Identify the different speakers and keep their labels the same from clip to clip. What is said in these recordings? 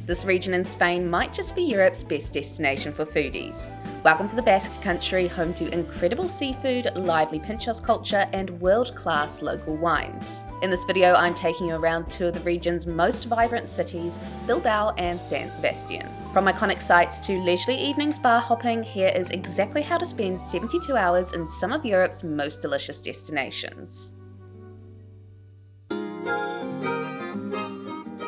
Speaker 1: This region in Spain might just be Europe's best destination for foodies. Welcome to the Basque Country, home to incredible seafood, lively pintxos culture, and world-class local wines. In this video, I'm taking you around two of the region's most vibrant cities, Bilbao and San Sebastián. From iconic sites to leisurely evenings bar hopping, here is exactly how to spend 72 hours in some of Europe's most delicious destinations.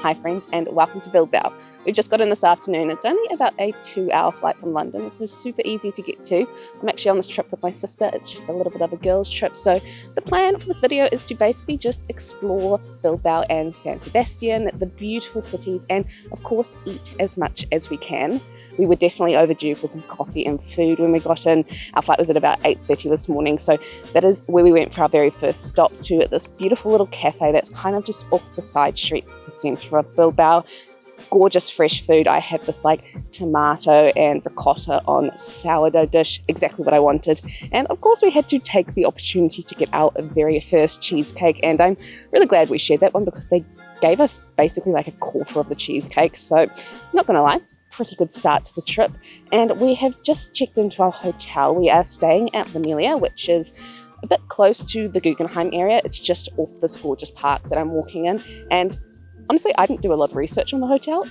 Speaker 1: Hi friends, and welcome to Bilbao. We've just got in this afternoon. It's only about a 2-hour flight from London, so super easy to get to. I'm actually on this trip with my sister. It's just a little bit of a girls' trip, so the plan for this video is to basically just explore Bilbao and San Sebastián, the beautiful cities, and of course eat as much as we can. We were definitely overdue for some coffee and food when we got in. Our flight was at about 8:30 this morning, so that is where we went for our very first stop, to at this beautiful little cafe that's kind of just off the side streets of the centre of Bilbao. Gorgeous fresh food. I had this tomato and ricotta on sourdough dish, exactly what I wanted. And of course we had to take the opportunity to get our very first cheesecake, and I'm really glad we shared that one because they gave us basically a quarter of the cheesecake, so not gonna lie, pretty good start to the trip. And we have just checked into our hotel. We are staying at the Melia, which is a bit close to the Guggenheim area. It's just off this gorgeous park that I'm walking in, and honestly, I didn't do a lot of research on the hotel,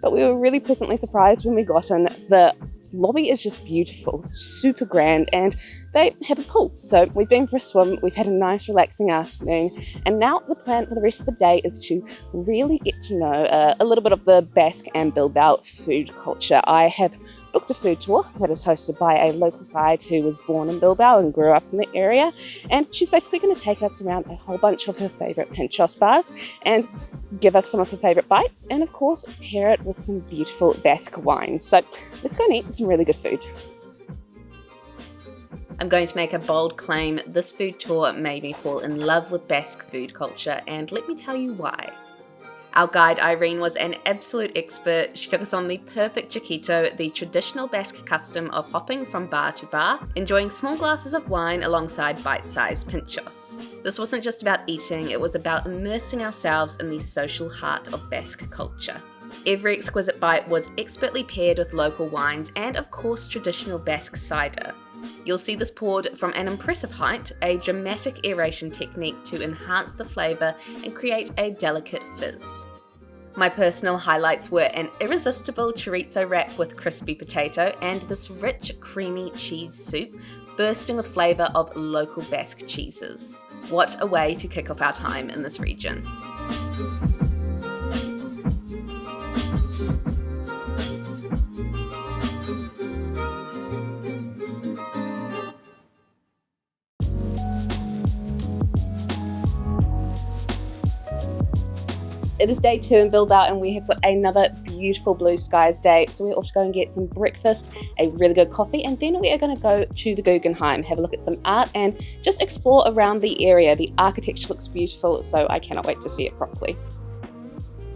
Speaker 1: but we were really pleasantly surprised when we got in. The lobby is just beautiful, super grand, and they have a pool. So we've been for a swim, we've had a nice relaxing afternoon, and now the plan for the rest of the day is to really get to know a little bit of the Basque and Bilbao food culture. I have booked a food tour that is hosted by a local guide who was born in Bilbao and grew up in the area, and she's basically going to take us around a whole bunch of her favourite pintxos bars and give us some of her favourite bites, and of course pair it with some beautiful Basque wines. So let's go and eat some really good food. I'm going to make a bold claim. This food tour made me fall in love with Basque food culture, and let me tell you why. Our guide Irene was an absolute expert. She took us on the perfect chiquito, the traditional Basque custom of hopping from bar to bar, enjoying small glasses of wine alongside bite-sized pintxos. This wasn't just about eating, it was about immersing ourselves in the social heart of Basque culture. Every exquisite bite was expertly paired with local wines and of course traditional Basque cider. You'll see this poured from an impressive height, a dramatic aeration technique to enhance the flavour and create a delicate fizz. My personal highlights were an irresistible chorizo wrap with crispy potato and this rich, creamy cheese soup bursting with flavour of local Basque cheeses. What a way to kick off our time in this region. It is day 2 in Bilbao and we have got another beautiful blue skies day, so we're off to go and get some breakfast, a really good coffee, and then we are going to go to the Guggenheim, have a look at some art and just explore around the area. The architecture looks beautiful, so I cannot wait to see it properly.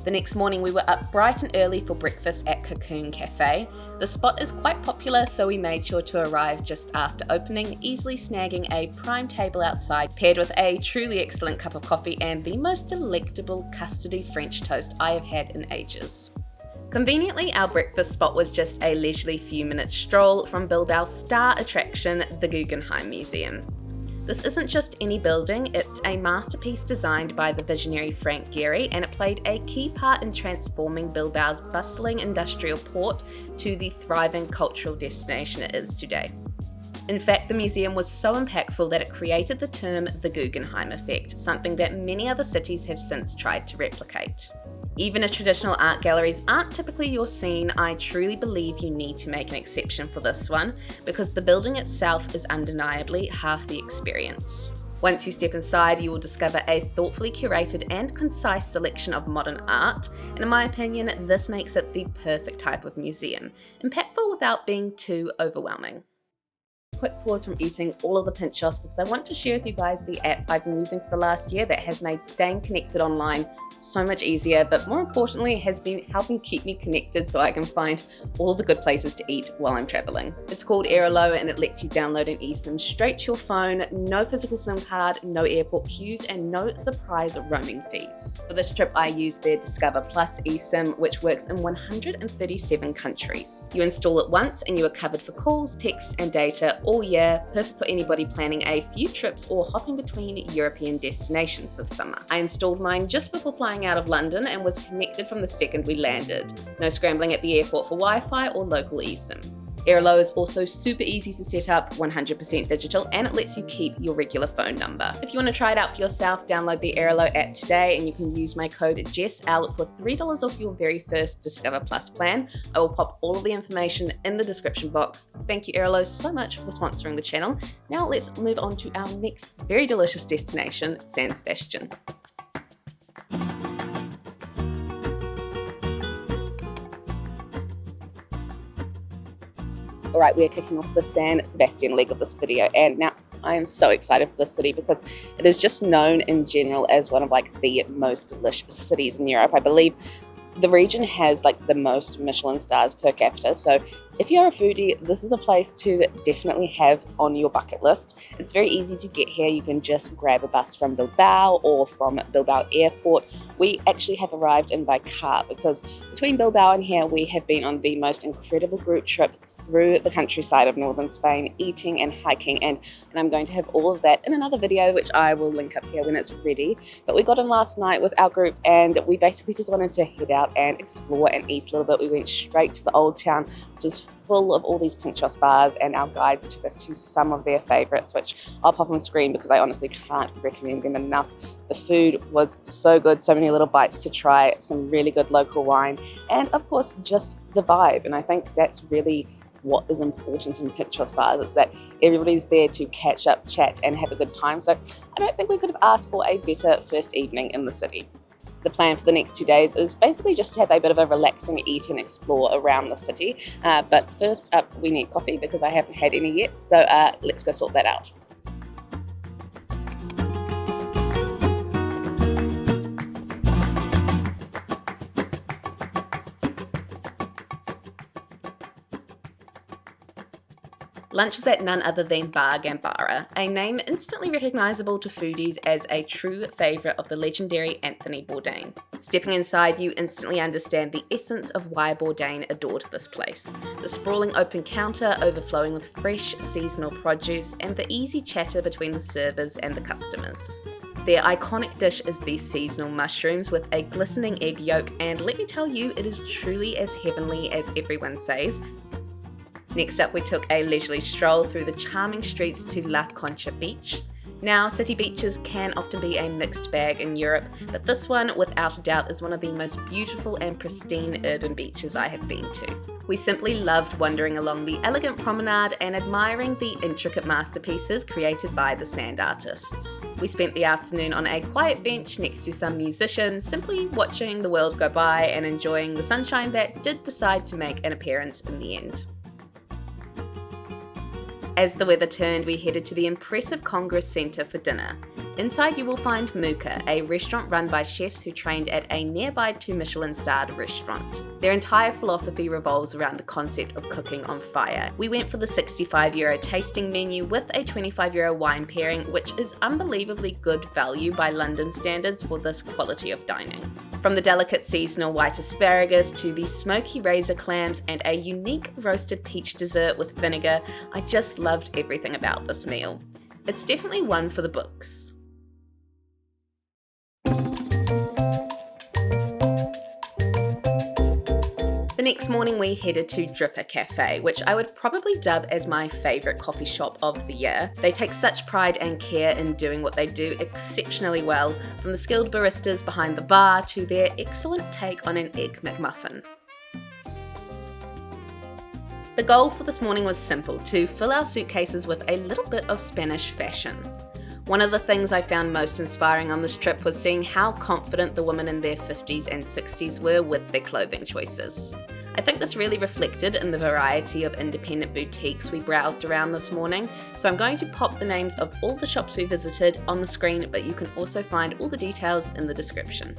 Speaker 1: The next morning we were up bright and early for breakfast at Cocoon Cafe. The spot is quite popular, so we made sure to arrive just after opening, easily snagging a prime table outside, paired with a truly excellent cup of coffee and the most delectable custardy French toast I have had in ages. Conveniently, our breakfast spot was just a leisurely few minutes stroll from Bilbao's star attraction, the Guggenheim Museum. This isn't just any building, it's a masterpiece designed by the visionary Frank Gehry, and it played a key part in transforming Bilbao's bustling industrial port to the thriving cultural destination it is today. In fact, the museum was so impactful that it created the term the Guggenheim effect, something that many other cities have since tried to replicate. Even as traditional art galleries aren't typically your scene, I truly believe you need to make an exception for this one, because the building itself is undeniably half the experience. Once you step inside, you will discover a thoughtfully curated and concise selection of modern art, and in my opinion, this makes it the perfect type of museum, impactful without being too overwhelming. quick pause from eating all of the pintxos because I want to share with you guys the app I've been using for the last year that has made staying connected online so much easier, but more importantly has been helping keep me connected so I can find all the good places to eat while I'm traveling. It's called Airalo and it lets you download an eSIM straight to your phone, no physical SIM card, no airport queues, and no surprise roaming fees. For this trip I used their Discover Plus eSIM, which works in 137 countries. You install it once and you are covered for calls, texts and data all year, perfect for anybody planning a few trips or hopping between European destinations this summer. I installed mine just before flying out of London and was connected from the second we landed. No scrambling at the airport for Wi-Fi or local eSIMs. Airalo is also super easy to set up, 100% digital, and it lets you keep your regular phone number. If you want to try it out for yourself, download the Airalo app today and you can use my code JessL for $3 off your very first Discover Plus plan. I will pop all of the information in the description box. Thank you Airalo so much for sponsoring the channel. Now let's move on to our next very delicious destination, San Sebastián. Alright, we are kicking off the San Sebastián leg of this video, and now I am so excited for this city because it is just known in general as one of the most delicious cities in Europe. I believe the region has the most Michelin stars per capita, so if you're a foodie, this is a place to definitely have on your bucket list. It's very easy to get here. You can just grab a bus from Bilbao or from Bilbao Airport. We actually have arrived in by car because between Bilbao and here we have been on the most incredible group trip through the countryside of northern Spain, eating and hiking, and I'm going to have all of that in another video which I will link up here when it's ready. But we got in last night with our group and we basically just wanted to head out and explore and eat a little bit. We went straight to the old town, which is full of all these pintxos bars, and our guides took us to some of their favorites, which I'll pop on screen because I honestly can't recommend them enough. The food was so good, so many little bites to try, some really good local wine, and of course just the vibe. And I think that's really what is important in pintxos bars, is that everybody's there to catch up, chat and have a good time. So I don't think we could have asked for a better first evening in the city. The plan for the next 2 days is basically just to have a bit of a relaxing eat and explore around the city. But first up, we need coffee because I haven't had any yet. So let's go sort that out. Lunch was at none other than Bar Ganbara, a name instantly recognisable to foodies as a true favourite of the legendary Anthony Bourdain. Stepping inside, you instantly understand the essence of why Bourdain adored this place. The sprawling open counter overflowing with fresh seasonal produce and the easy chatter between the servers and the customers. Their iconic dish is these seasonal mushrooms with a glistening egg yolk, and let me tell you, it is truly as heavenly as everyone says. Next up, we took a leisurely stroll through the charming streets to La Concha Beach. Now, city beaches can often be a mixed bag in Europe, but this one, without a doubt, is one of the most beautiful and pristine urban beaches I have been to. We simply loved wandering along the elegant promenade and admiring the intricate masterpieces created by the sand artists. We spent the afternoon on a quiet bench next to some musicians, simply watching the world go by and enjoying the sunshine that did decide to make an appearance in the end. As the weather turned, we headed to the impressive Congress Centre for dinner. Inside you will find Muka, a restaurant run by chefs who trained at a nearby 2 Michelin-starred restaurant. Their entire philosophy revolves around the concept of cooking on fire. We went for the €65 tasting menu with a €25 wine pairing, which is unbelievably good value by London standards for this quality of dining. From the delicate seasonal white asparagus to the smoky razor clams and a unique roasted peach dessert with vinegar, I just loved everything about this meal. It's definitely one for the books. The next morning we headed to Dripper Cafe, which I would probably dub as my favourite coffee shop of the year. They take such pride and care in doing what they do exceptionally well, from the skilled baristas behind the bar to their excellent take on an Egg McMuffin. The goal for this morning was simple: to fill our suitcases with a little bit of Spanish fashion. One of the things I found most inspiring on this trip was seeing how confident the women in their 50s and 60s were with their clothing choices. I think this really reflected in the variety of independent boutiques we browsed around this morning, so I'm going to pop the names of all the shops we visited on the screen, but you can also find all the details in the description.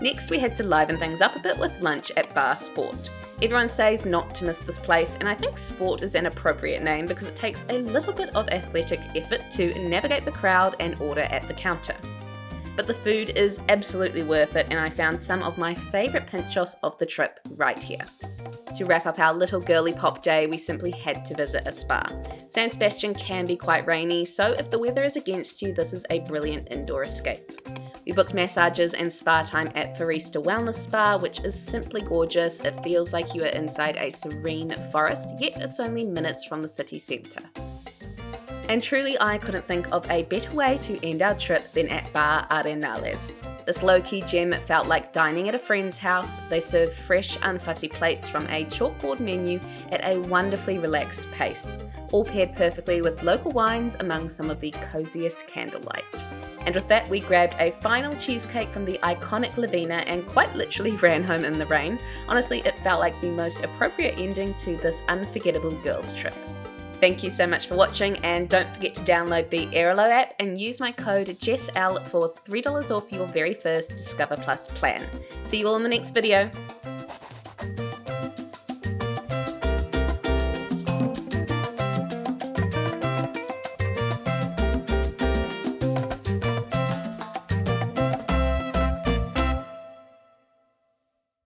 Speaker 1: Next, we had to liven things up a bit with lunch at Bar Sport. Everyone says not to miss this place, and I think Sport is an appropriate name because it takes a little bit of athletic effort to navigate the crowd and order at the counter. But the food is absolutely worth it, and I found some of my favourite pintxos of the trip right here. To wrap up our little girly pop day, we simply had to visit a spa. San Sebastián can be quite rainy, so if the weather is against you, this is a brilliant indoor escape. We booked massages and spa time at Foresta Wellness Spa, which is simply gorgeous. It feels like you are inside a serene forest, yet it's only minutes from the city centre. And truly, I couldn't think of a better way to end our trip than at Bar Arenales. This low-key gem felt like dining at a friend's house. They serve fresh, unfussy plates from a chalkboard menu at a wonderfully relaxed pace, all paired perfectly with local wines among some of the coziest candlelight. And with that, we grabbed a final cheesecake from the iconic Lavina and quite literally ran home in the rain. Honestly, it felt like the most appropriate ending to this unforgettable girls' trip. Thank you so much for watching, and don't forget to download the Airalo app and use my code JessL for $3 off your very first Discover Plus plan. See you all in the next video.